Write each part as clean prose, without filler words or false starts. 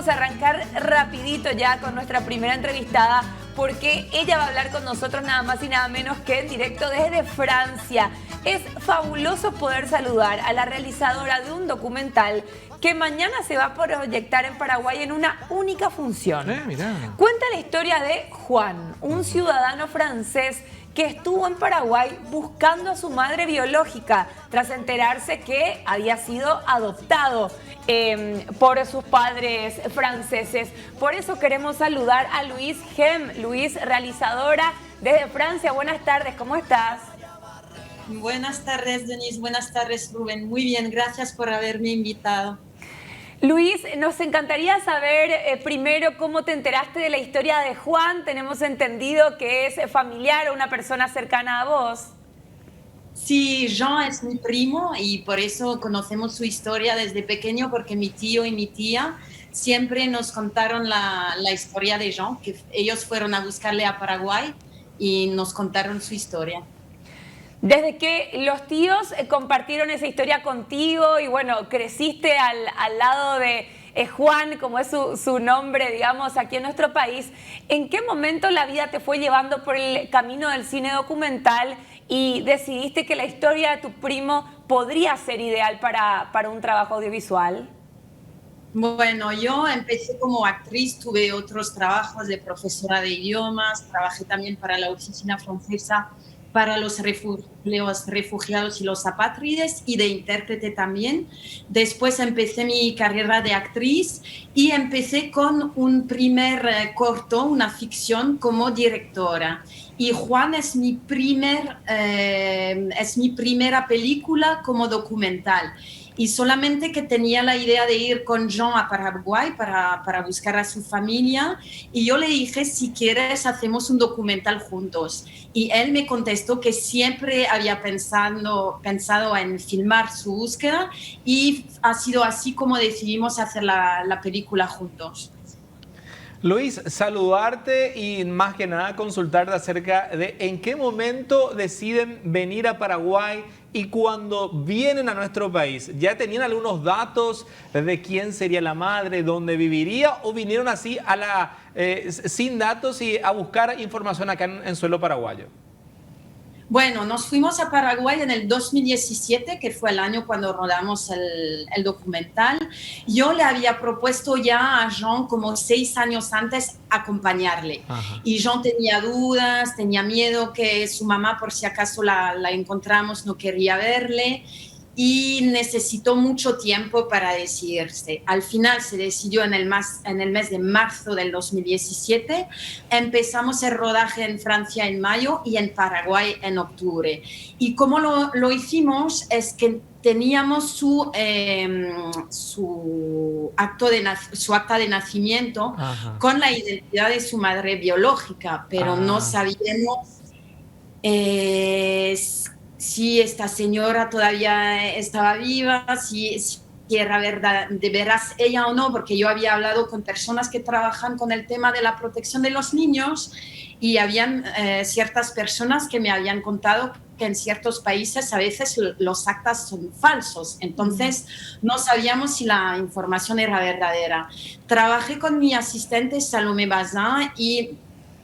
vamos a arrancar rapidito ya con nuestra primera entrevistada porque ella va a hablar con nosotros nada más y nada menos que en directo desde Francia. Es fabuloso poder saludar a la realizadora de un documental que mañana se va a proyectar en Paraguay en una única función. Mirá. Cuenta la historia de Juan, un ciudadano francés que estuvo en Paraguay buscando a su madre biológica tras enterarse que había sido adoptado por sus padres franceses. Por eso queremos saludar a Louise Hem. Louise, realizadora desde Francia. Buenas tardes, ¿cómo estás? Buenas tardes, Denise. Buenas tardes, Rubén. Muy bien, gracias por haberme invitado. Luis, nos encantaría saber primero cómo te enteraste de la historia de Juan. Tenemos entendido que es familiar o una persona cercana a vos. Sí, Jean es mi primo y por eso conocemos su historia desde pequeño, porque mi tío y mi tía siempre nos contaron la historia de Jean, que ellos fueron a buscarle a Paraguay y nos contaron su historia. Desde que los tíos compartieron esa historia contigo y bueno, creciste al lado de Juan, como es su nombre, digamos, aquí en nuestro país, ¿en qué momento la vida te fue llevando por el camino del cine documental y decidiste que la historia de tu primo podría ser ideal para un trabajo audiovisual? Bueno, yo empecé como actriz, tuve otros trabajos de profesora de idiomas, trabajé también para la oficina francesa para los refugiados y los apátrides y de intérprete también. Después empecé mi carrera de actriz y empecé con un primer corto, una ficción como directora. Y Juan es mi primera película como documental. Y solamente que tenía la idea de ir con Jean a Paraguay para buscar a su familia y yo le dije, si quieres hacemos un documental juntos. Y él me contestó que siempre había pensado en filmar su búsqueda y ha sido así como decidimos hacer la película juntos. Luis, saludarte y más que nada consultarte acerca de en qué momento deciden venir a Paraguay y cuando vienen a nuestro país. ¿Ya tenían algunos datos de quién sería la madre, dónde viviría o vinieron así sin datos y a buscar información acá en suelo paraguayo? Bueno, nos fuimos a Paraguay en el 2017, que fue el año cuando rodamos el documental. Yo le había propuesto ya a Jean como 6 años antes acompañarle. Ajá. Y Jean tenía dudas, tenía miedo que su mamá, por si acaso la encontramos, no quería verle. Y necesitó mucho tiempo para decidirse. Al final se decidió en el mes de marzo del 2017. Empezamos el rodaje en Francia en mayo y en Paraguay en octubre. Y cómo lo hicimos es que teníamos su acta de nacimiento. Ajá. Con la identidad de su madre biológica, pero no sabíamos si esta señora todavía estaba viva, si era verdad, de veras ella o no, porque yo había hablado con personas que trabajan con el tema de la protección de los niños y habían ciertas personas que me habían contado que en ciertos países a veces los actas son falsos, entonces no sabíamos si la información era verdadera. Trabajé con mi asistente Salomé Bazin y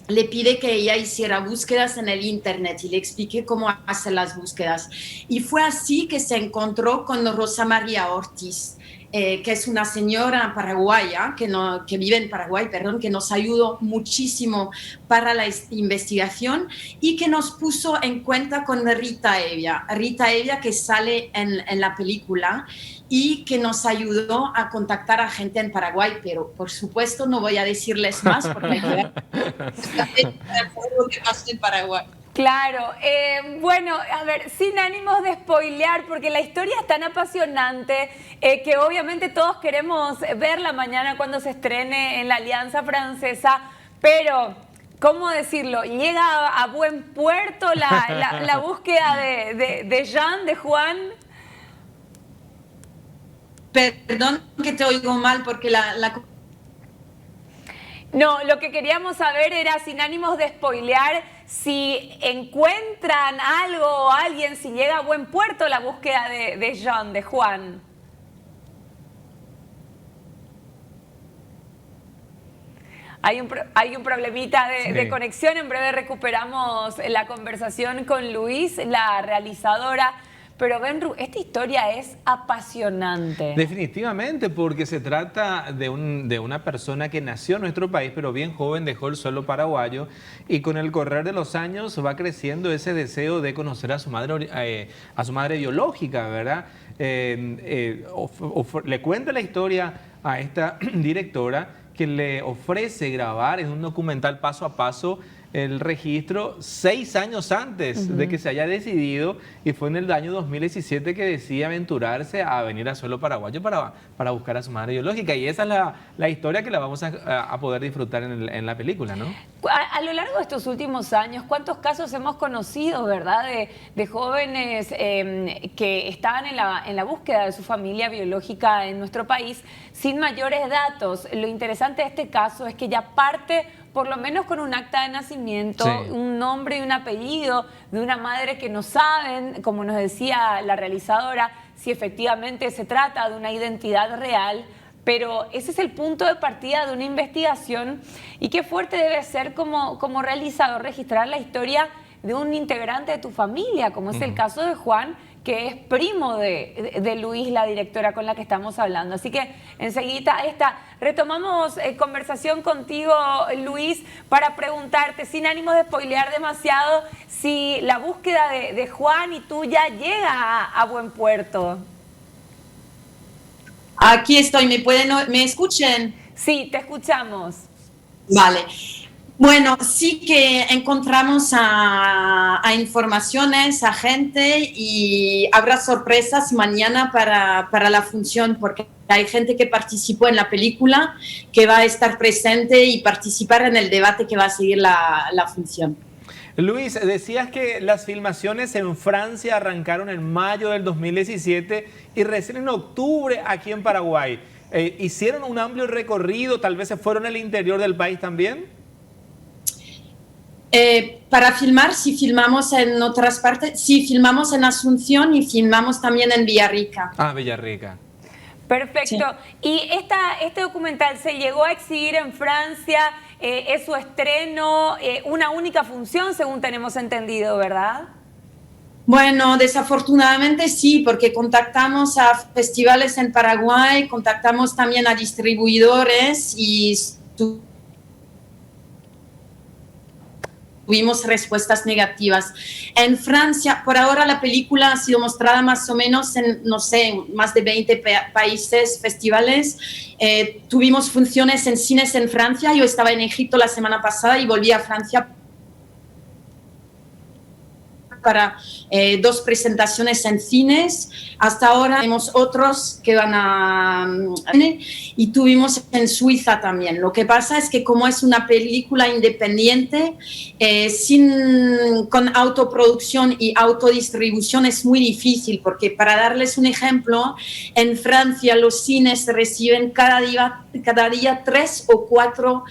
le pide que ella hiciera búsquedas en el internet y le expliqué cómo hacer las búsquedas. Y fue así que se encontró con Rosa María Ortiz, que es una señora paraguaya, que vive en Paraguay, que nos ayudó muchísimo para la investigación y que nos puso en cuenta con Rita Evia que sale en la película y que nos ayudó a contactar a gente en Paraguay, pero por supuesto no voy a decirles más porque hay que ver lo que pasó en Paraguay. Claro, bueno, a ver, sin ánimos de spoilear, porque la historia es tan apasionante que obviamente todos queremos verla mañana cuando se estrene en la Alianza Francesa, pero, ¿cómo decirlo? ¿Llega a buen puerto la búsqueda de Jean, de Juan? Perdón que te oigo mal porque No, lo que queríamos saber era, sin ánimos de spoilear, si encuentran algo o alguien, si llega a buen puerto la búsqueda de Jean, de Juan. hay un problemita de Sí. conexión. En breve recuperamos la conversación con Luis, la realizadora. Pero Benru, esta historia es apasionante. Definitivamente, porque se trata de una persona que nació en nuestro país, pero bien joven dejó el suelo paraguayo y con el correr de los años va creciendo ese deseo de conocer a su madre biológica, ¿verdad? Le cuenta la historia a esta directora que le ofrece grabar en un documental paso a paso el registro 6 años antes de que se haya decidido, y fue en el año 2017 que decide aventurarse a venir a suelo paraguayo para buscar a su madre biológica, y esa es la historia que la vamos a poder disfrutar en la película, ¿no? A lo largo de estos últimos años, ¿cuántos casos hemos conocido, verdad, de jóvenes que estaban en la búsqueda de su familia biológica en nuestro país sin mayores datos? Lo interesante de este caso es que ya parte por lo menos con un acta de nacimiento, Sí. un nombre y un apellido de una madre que no saben, como nos decía la realizadora, si efectivamente se trata de una identidad real. Pero ese es el punto de partida de una investigación, y qué fuerte debe ser como realizador registrar la historia de un integrante de tu familia, como es el caso de Juan, que es primo de Luis, la directora con la que estamos hablando. Así que enseguida retomamos conversación contigo, Luis, para preguntarte, sin ánimo de spoilear demasiado, si la búsqueda de Juan y tuya llega a buen puerto. Aquí estoy, ¿me escuchen? Sí, te escuchamos. Vale. Bueno, sí que encontramos a informaciones, a gente, y habrá sorpresas mañana para la función, porque hay gente que participó en la película que va a estar presente y participar en el debate que va a seguir la función. Luis, decías que las filmaciones en Francia arrancaron en mayo del 2017 y recién en octubre aquí en Paraguay. ¿Hicieron un amplio recorrido? ¿Tal vez se fueron al interior del país también? Para filmar, si filmamos en otras partes, sí, filmamos en Asunción y filmamos también en Villarrica. Ah, Villarrica. Perfecto. Sí. Y este documental se llegó a exhibir en Francia, es su estreno, una única función, según tenemos entendido, ¿verdad? Bueno, desafortunadamente sí, porque contactamos a festivales en Paraguay, contactamos también a distribuidores y tuvimos respuestas negativas. En Francia, por ahora la película ha sido mostrada más o menos en, no sé, más de 20 países, festivales. Tuvimos funciones en cines en Francia. Yo estaba en Egipto la semana pasada y volví a Francia para 2 presentaciones en cines. Hasta ahora tenemos otros que van a... y tuvimos en Suiza también. Lo que pasa es que como es una película independiente, con autoproducción y autodistribución es muy difícil, porque para darles un ejemplo, en Francia los cines reciben cada día 3 o 4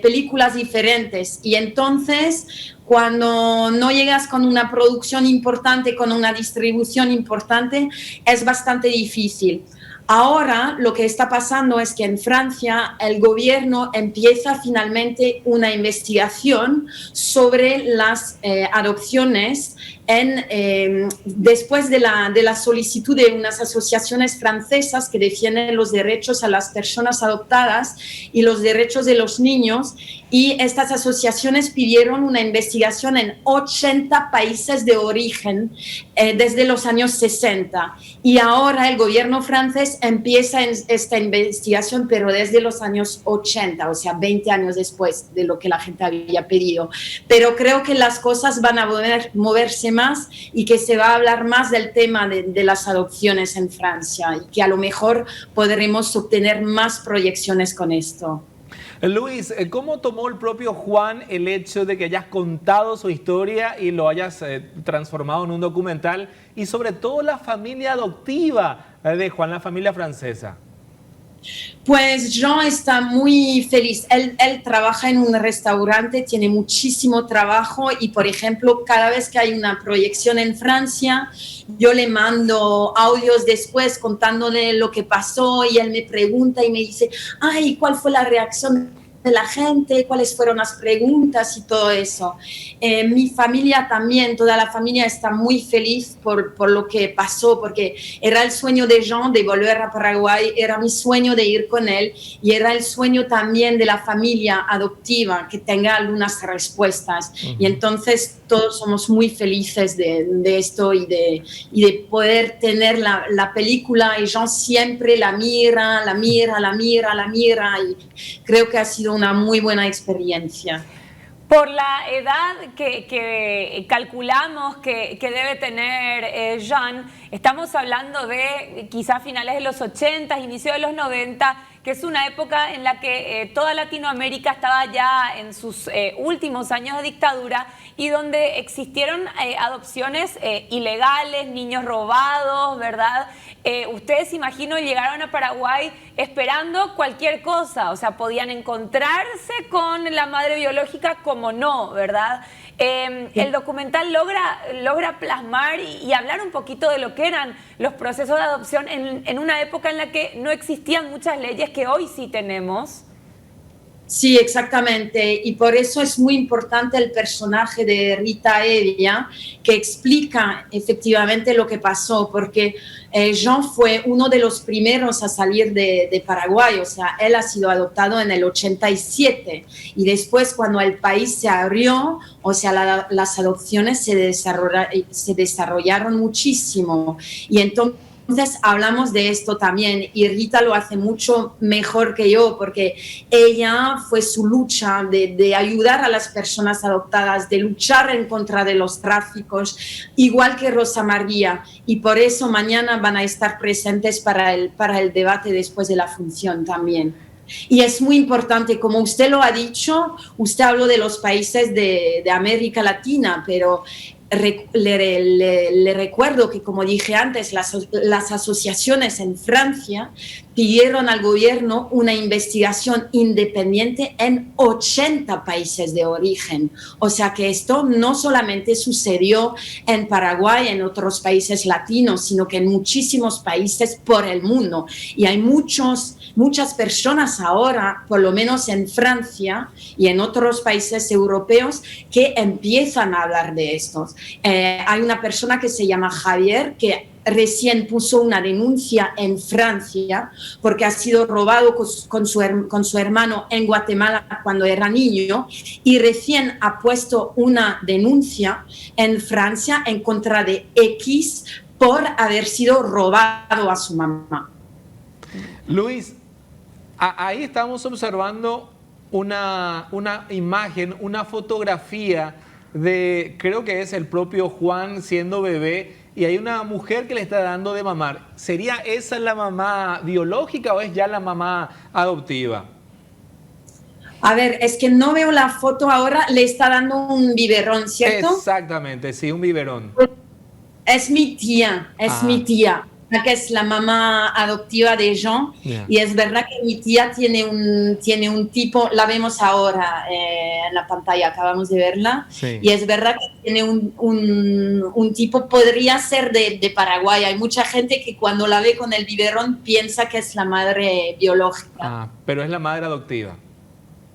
películas diferentes, y entonces cuando no llegas con una producción importante, con una distribución importante, es bastante difícil. Ahora lo que está pasando es que en Francia el gobierno empieza finalmente una investigación sobre las adopciones después de la solicitud de unas asociaciones francesas que defienden los derechos a las personas adoptadas y los derechos de los niños, y estas asociaciones pidieron una investigación en 80 países de origen desde los años 60, y ahora el gobierno francés empieza esta investigación, pero desde los años 80, o sea, 20 años después de lo que la gente había pedido. Pero creo que las cosas van a moverse más, y que se va a hablar más del tema de las adopciones en Francia, y que a lo mejor podremos obtener más proyecciones con esto. Luis, ¿cómo tomó el propio Juan el hecho de que hayas contado su historia y lo hayas transformado en un documental, y sobre todo la familia adoptiva de Juan, la familia francesa? Pues Jean está muy feliz. Él trabaja en un restaurante, tiene muchísimo trabajo, y por ejemplo, cada vez que hay una proyección en Francia, yo le mando audios después contándole lo que pasó, y él me pregunta y me dice, ay, ¿cuál fue la reacción de la gente, cuáles fueron las preguntas y todo eso. Mi familia también, toda la familia está muy feliz por lo que pasó, porque era el sueño de Jean de volver a Paraguay, era mi sueño de ir con él y era el sueño también de la familia adoptiva que tenga algunas respuestas. Y entonces todos somos muy felices de esto y de poder tener la película, y Jean siempre la mira y creo que ha sido una muy buena experiencia. Por la edad que calculamos que debe tener Jean, estamos hablando de quizás finales de los 80, inicio de los 90, que es una época en la que toda Latinoamérica estaba ya en sus últimos años de dictadura y donde existieron adopciones ilegales, niños robados, ¿verdad? Ustedes, imagino, llegaron a Paraguay esperando cualquier cosa, o sea, podían encontrarse con la madre biológica como no, ¿verdad? El documental logra plasmar y hablar un poquito de lo que eran los procesos de adopción en una época en la que no existían muchas leyes que hoy sí tenemos. Sí, exactamente. Y por eso es muy importante el personaje de Rita Evia, que explica efectivamente lo que pasó, porque Jean fue uno de los primeros a salir de Paraguay, o sea, él ha sido adoptado en el 87 y después cuando el país se abrió, o sea, las adopciones se desarrollaron muchísimo. Y entonces hablamos de esto también, y Rita lo hace mucho mejor que yo, porque ella fue su lucha de ayudar a las personas adoptadas, de luchar en contra de los tráficos, igual que Rosa María, y por eso mañana van a estar presentes para el debate después de la función también. Y es muy importante, como usted lo ha dicho, usted habló de los países de América Latina, pero le recuerdo que, como dije antes, las asociaciones en Francia pidieron al gobierno una investigación independiente en 80 países de origen. O sea que esto no solamente sucedió en Paraguay, en otros países latinos, sino que en muchísimos países por el mundo. Y hay muchas personas ahora, por lo menos en Francia y en otros países europeos, que empiezan a hablar de estos. Hay una persona que se llama Javier, que recién puso una denuncia en Francia porque ha sido robado con su hermano en Guatemala cuando era niño, y recién ha puesto una denuncia en Francia en contra de X por haber sido robado a su mamá. Luis, ahí estamos observando una imagen, una fotografía de, creo que es el propio Juan siendo bebé, y hay una mujer que le está dando de mamar. ¿Sería esa la mamá biológica o es ya la mamá adoptiva? A ver, es que no veo la foto ahora, le está dando un biberón, ¿cierto? Exactamente, sí, un biberón. Es mi tía, mi tía, que es la mamá adoptiva de Jean, yeah. Y es verdad que mi tía tiene un tipo, la vemos ahora en la pantalla, acabamos de verla, sí. Y es verdad que tiene un tipo, podría ser de Paraguay. Hay mucha gente que cuando la ve con el biberón piensa que es la madre biológica. Pero es la madre adoptiva.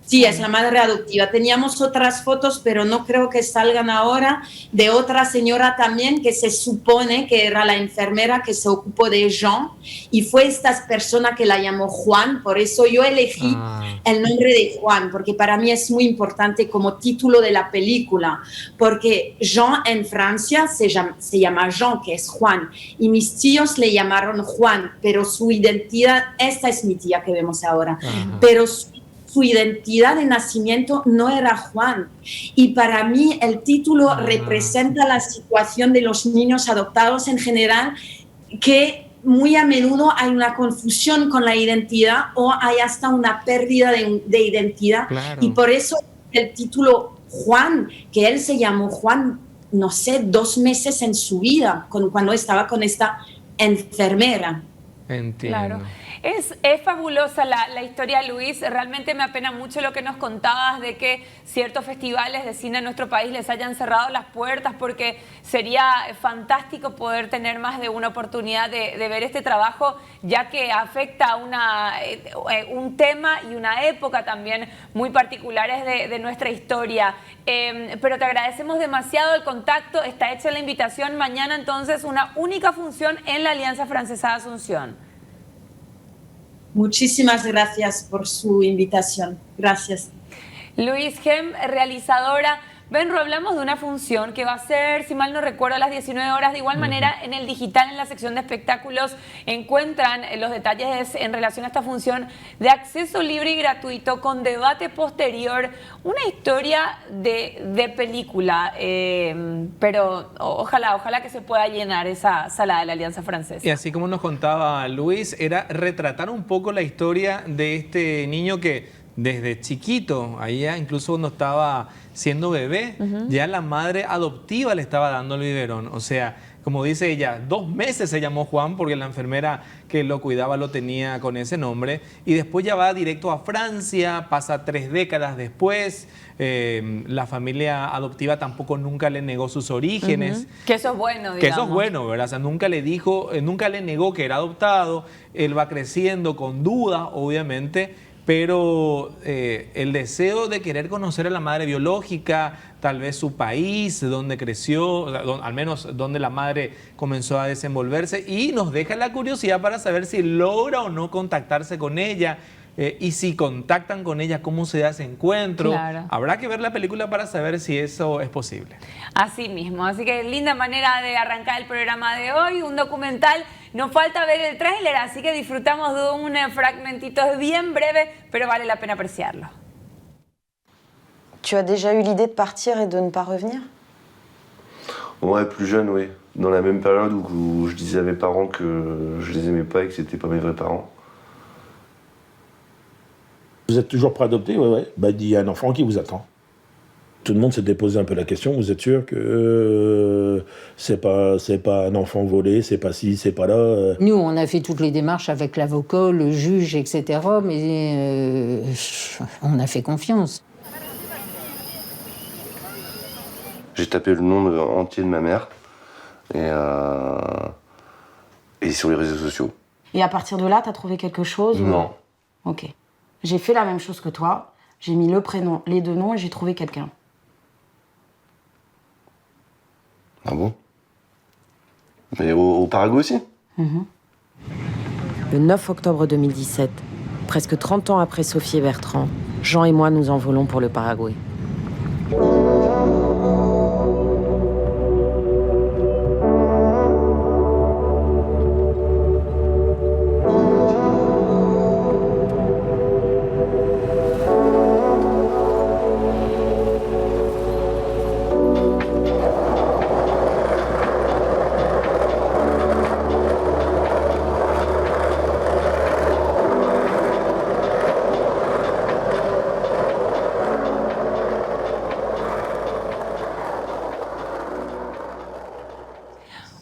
Sí, es la madre adoptiva. Teníamos otras fotos, pero no creo que salgan ahora, de otra señora también que se supone que era la enfermera que se ocupó de Jean, y fue esta persona que la llamó Juan. Por eso yo elegí el nombre de Juan, porque para mí es muy importante como título de la película, porque Jean en Francia se llama Jean, que es Juan, y mis tíos le llamaron Juan, pero su identidad, esta es mi tía que vemos ahora, pero su identidad de nacimiento no era Juan. Y para mí el título representa la situación de los niños adoptados en general, que muy a menudo hay una confusión con la identidad o hay hasta una pérdida de identidad. Claro. Y por eso el título Juan, que él se llamó Juan, no sé, 2 meses en su vida, cuando estaba con esta enfermera. Entiendo. Claro. Es fabulosa la historia, Luis. Realmente me apena mucho lo que nos contabas de que ciertos festivales de cine en nuestro país les hayan cerrado las puertas, porque sería fantástico poder tener más de una oportunidad de ver este trabajo, ya que afecta un tema y una época también muy particulares de nuestra historia. Pero te agradecemos demasiado el contacto. Está hecha la invitación. Mañana entonces una única función en la Alianza Francesa de Asunción. Muchísimas gracias por su invitación. Gracias. Luis Gem, realizadora. Benro, hablamos de una función que va a ser, si mal no recuerdo, a las 19 horas. De igual manera, en el digital, en la sección de espectáculos, encuentran los detalles en relación a esta función de acceso libre y gratuito con debate posterior. Una historia de película, pero ojalá que se pueda llenar esa sala de la Alianza Francesa. Y así como nos contaba Luis, era retratar un poco la historia de este niño que desde chiquito, ahí ya incluso cuando estaba siendo bebé, ya la madre adoptiva le estaba dando el biberón. O sea, como dice ella, 2 meses se llamó Juan porque la enfermera que lo cuidaba lo tenía con ese nombre. Y después ya va directo a Francia, pasa 3 décadas después. La familia adoptiva tampoco nunca le negó sus orígenes. Que eso es bueno, digamos. Que eso es bueno, ¿verdad? O sea, nunca le negó que era adoptado. Él va creciendo con dudas, obviamente. Pero el deseo de querer conocer a la madre biológica, tal vez su país, donde creció, al menos donde la madre comenzó a desenvolverse, y nos deja la curiosidad para saber si logra o no contactarse con ella, y si contactan con ella, cómo se da ese encuentro. Claro. Habrá que ver la película para saber si eso es posible. Así mismo, así que linda manera de arrancar el programa de hoy, un documental. Nos falta ver el tráiler, así que disfrutamos de un fragmentito, es bien breve, pero vale la pena apreciarlo. Tu as déjà eu l'idée de partir et de ne pas revenir? Ouais, plus jeune, oui. Dans la même période où je disais à mes parents que je les aimais pas et que c'était pas mes vrais parents. Vous êtes toujours prêt à adopter? Ouais. Bah, il y a un enfant qui vous attend. Tout le monde s'était posé un peu la question. Vous êtes sûr que c'est pas un enfant volé, c'est pas ci, c'est pas là. Nous, on a fait toutes les démarches avec l'avocat, le juge, etc. Mais on a fait confiance. J'ai tapé le nom entier de ma mère et sur les réseaux sociaux. Et à partir de là, t'as trouvé quelque chose? Non. Ok. J'ai fait la même chose que toi. J'ai mis le prénom, les 2 noms et j'ai trouvé quelqu'un. Ah bon? Mais au Paraguay aussi? Le 9 octobre 2017, presque 30 ans après Sophie et Bertrand, Jean et moi nous envolons pour le Paraguay.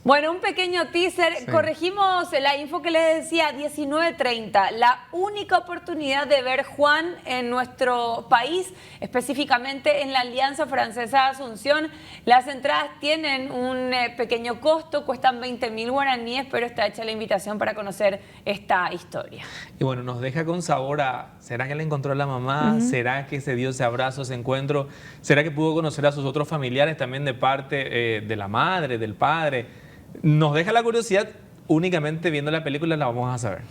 Bueno, un pequeño teaser. Sí. Corregimos la info que les decía, 19:30. La única oportunidad de ver Juan en nuestro país, específicamente en la Alianza Francesa de Asunción. Las entradas tienen un pequeño costo, cuestan 20.000 guaraníes, pero está hecha la invitación para conocer esta historia. Y bueno, nos deja con sabor a, ¿será que le encontró a la mamá? ¿Será que se dio ese abrazo, ese encuentro? ¿Será que pudo conocer a sus otros familiares también de parte de la madre, del padre? Nos deja la curiosidad, únicamente viendo la película la vamos a saber.